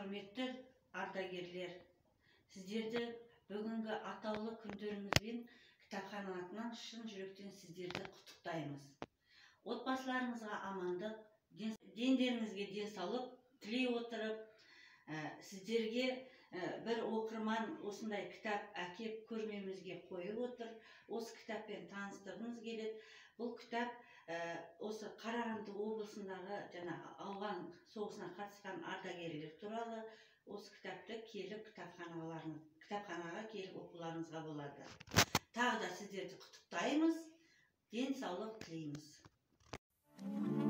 Құрметті ардагерлер, сіздерді бүгінгі атаулы күндеріңізбен кітапхана атынан шын жүректен сіздерді құттықтаймыз. Отбасыларыңызға амандық, дендеріңізге денсаулық тілей отырып, сіздерге бір оқырман осындай кітап әкеп көрмемізге қойып отыр. Осы кітаппен таныстырғымыз келеді. Бұл кітап осы Қарағанды облысындағы ауған соғысына қатысқан ардагерлер туралы. Осы кітапты келіп кітапханаға келіп оқуларыңызға болады. Тағы да сіздерді құттықтаймыз, денсаулық тілейміз.